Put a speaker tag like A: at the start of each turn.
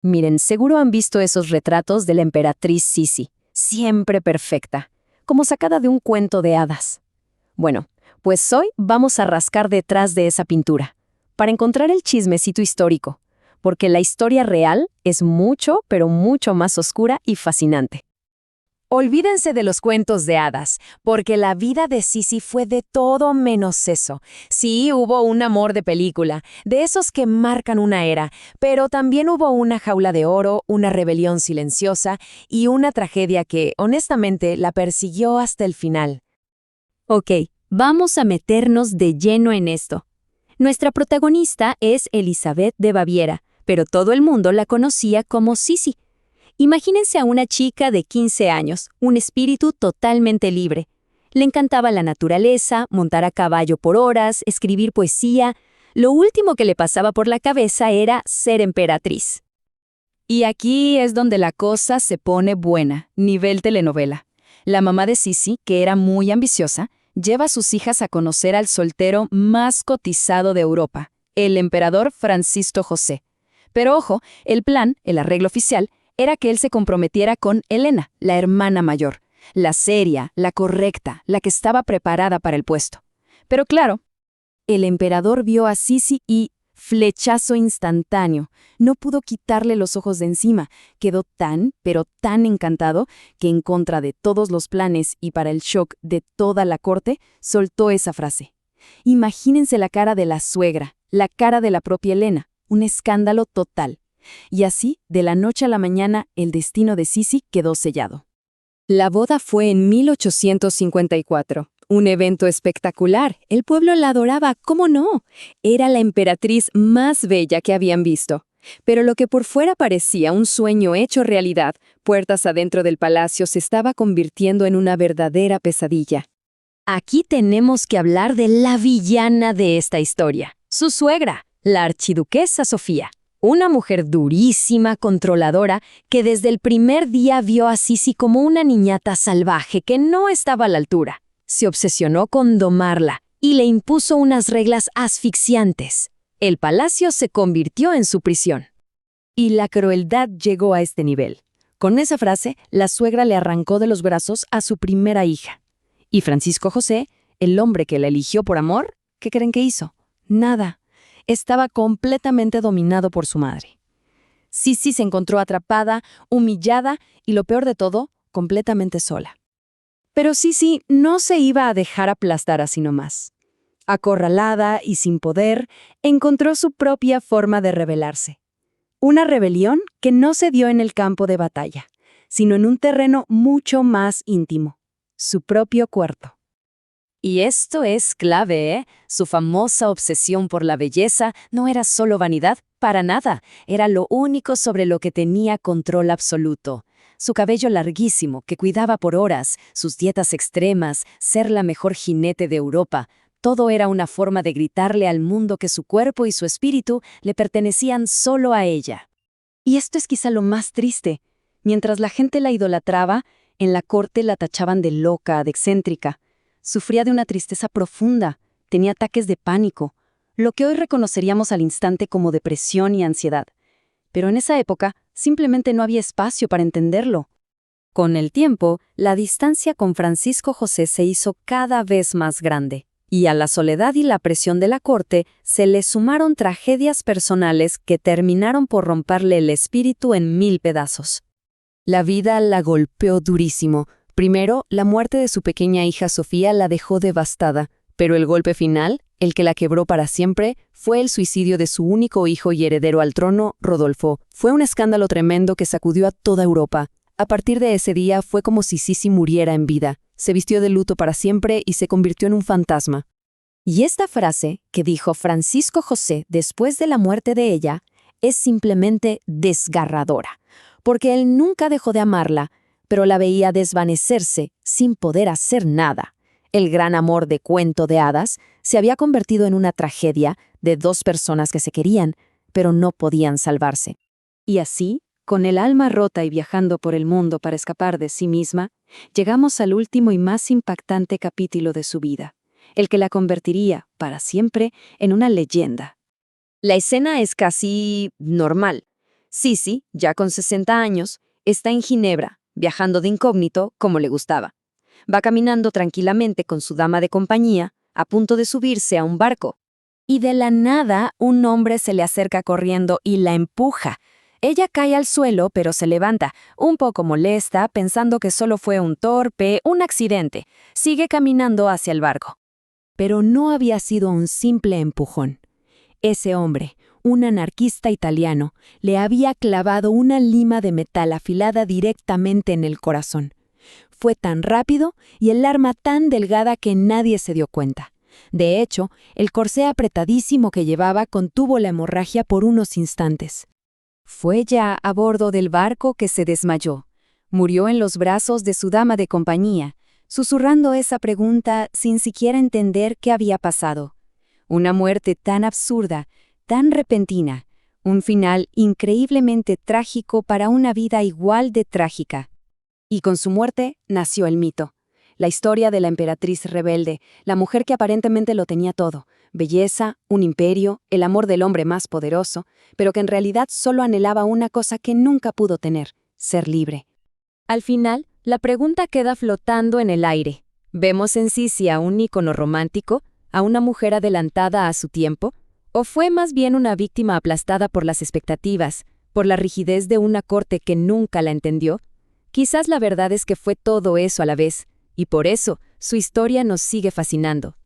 A: Miren, seguro han visto esos retratos de la emperatriz Sisi, siempre perfecta, como sacada de un cuento de hadas. Bueno, pues hoy vamos a rascar detrás de esa pintura, para encontrar el chismecito histórico, porque la historia real es mucho, pero mucho más oscura y fascinante. Olvídense de los cuentos de hadas, porque la vida de Sisi fue de todo menos eso. Sí, hubo un amor de película, de esos que marcan una era, pero también hubo una jaula de oro, una rebelión silenciosa y una tragedia que, honestamente, la persiguió hasta el final. Ok, vamos a meternos de lleno en esto. Nuestra protagonista es Elizabeth de Baviera, pero todo el mundo la conocía como Sisi. Imagínense a una chica de 15 años, un espíritu totalmente libre. Le encantaba la naturaleza, montar a caballo por horas, escribir poesía. Lo último que le pasaba por la cabeza era ser emperatriz. Y aquí es donde la cosa se pone buena, nivel telenovela. La mamá de Sisi, que era muy ambiciosa, lleva a sus hijas a conocer al soltero más cotizado de Europa, el emperador Francisco José. Pero ojo, el plan, el arreglo oficial, era que él se comprometiera con Helena, la hermana mayor, la seria, la correcta, la que estaba preparada para el puesto. Pero claro, el emperador vio a Sisi y, flechazo instantáneo, no pudo quitarle los ojos de encima. Quedó tan, pero tan encantado que en contra de todos los planes y para el shock de toda la corte, soltó esa frase. Imagínense la cara de la suegra, la cara de la propia Helena, un escándalo total. Y así, de la noche a la mañana, el destino de Sisi quedó sellado. La boda fue en 1854. Un evento espectacular. El pueblo la adoraba, ¿cómo no? Era la emperatriz más bella que habían visto. Pero lo que por fuera parecía un sueño hecho realidad, puertas adentro del palacio, se estaba convirtiendo en una verdadera pesadilla. Aquí tenemos que hablar de la villana de esta historia, su suegra, la archiduquesa Sofía. Una mujer durísima, controladora, que desde el primer día vio a Sisi como una niñata salvaje que no estaba a la altura. Se obsesionó con domarla y le impuso unas reglas asfixiantes. El palacio se convirtió en su prisión. Y la crueldad llegó a este nivel. Con esa frase, la suegra le arrancó de los brazos a su primera hija. Y Francisco José, el hombre que la eligió por amor, ¿qué creen que hizo? Nada. Estaba completamente dominado por su madre. Sisi se encontró atrapada, humillada y, lo peor de todo, completamente sola. Pero Sisi no se iba a dejar aplastar así nomás. Acorralada y sin poder, encontró su propia forma de rebelarse. Una rebelión que no se dio en el campo de batalla, sino en un terreno mucho más íntimo, su propio cuarto. Y esto es clave, ¿eh? Su famosa obsesión por la belleza no era solo vanidad, para nada. Era lo único sobre lo que tenía control absoluto. Su cabello larguísimo, que cuidaba por horas, sus dietas extremas, ser la mejor jinete de Europa. Todo era una forma de gritarle al mundo que su cuerpo y su espíritu le pertenecían solo a ella. Y esto es quizá lo más triste. Mientras la gente la idolatraba, en la corte la tachaban de loca, de excéntrica. Sufría de una tristeza profunda, tenía ataques de pánico, lo que hoy reconoceríamos al instante como depresión y ansiedad. Pero en esa época simplemente no había espacio para entenderlo. Con el tiempo, la distancia con Francisco José se hizo cada vez más grande, y a la soledad y la presión de la corte se le sumaron tragedias personales que terminaron por romperle el espíritu en 1000 pedazos. La vida la golpeó durísimo. Primero, la muerte de su pequeña hija Sofía la dejó devastada, pero el golpe final, el que la quebró para siempre, fue el suicidio de su único hijo y heredero al trono, Rodolfo. Fue un escándalo tremendo que sacudió a toda Europa. A partir de ese día fue como si Sisi muriera en vida. Se vistió de luto para siempre y se convirtió en un fantasma. Y esta frase que dijo Francisco José después de la muerte de ella es simplemente desgarradora, porque él nunca dejó de amarla, pero la veía desvanecerse sin poder hacer nada. El gran amor de cuento de hadas se había convertido en una tragedia de dos personas que se querían, pero no podían salvarse. Y así, con el alma rota y viajando por el mundo para escapar de sí misma, llegamos al último y más impactante capítulo de su vida, el que la convertiría, para siempre, en una leyenda. La escena es casi normal. Sisi, ya con 60 años, está en Ginebra, viajando de incógnito como le gustaba. Va caminando tranquilamente con su dama de compañía, a punto de subirse a un barco. Y de la nada, un hombre se le acerca corriendo y la empuja. Ella cae al suelo, pero se levanta, un poco molesta, pensando que solo fue un torpe, un accidente. Sigue caminando hacia el barco. Pero no había sido un simple empujón. Ese hombre, un anarquista italiano, le había clavado una lima de metal afilada directamente en el corazón. Fue tan rápido y el arma tan delgada que nadie se dio cuenta. De hecho, el corsé apretadísimo que llevaba contuvo la hemorragia por unos instantes. Fue ya a bordo del barco que se desmayó. Murió en los brazos de su dama de compañía, susurrando esa pregunta sin siquiera entender qué había pasado. Una muerte tan absurda, tan repentina, un final increíblemente trágico para una vida igual de trágica. Y con su muerte nació el mito. La historia de la emperatriz rebelde, la mujer que aparentemente lo tenía todo, belleza, un imperio, el amor del hombre más poderoso, pero que en realidad solo anhelaba una cosa que nunca pudo tener, ser libre. Al final, la pregunta queda flotando en el aire. ¿Vemos en Sisi a un ícono romántico, a una mujer adelantada a su tiempo? ¿O fue más bien una víctima aplastada por las expectativas, por la rigidez de una corte que nunca la entendió? Quizás la verdad es que fue todo eso a la vez, y por eso su historia nos sigue fascinando.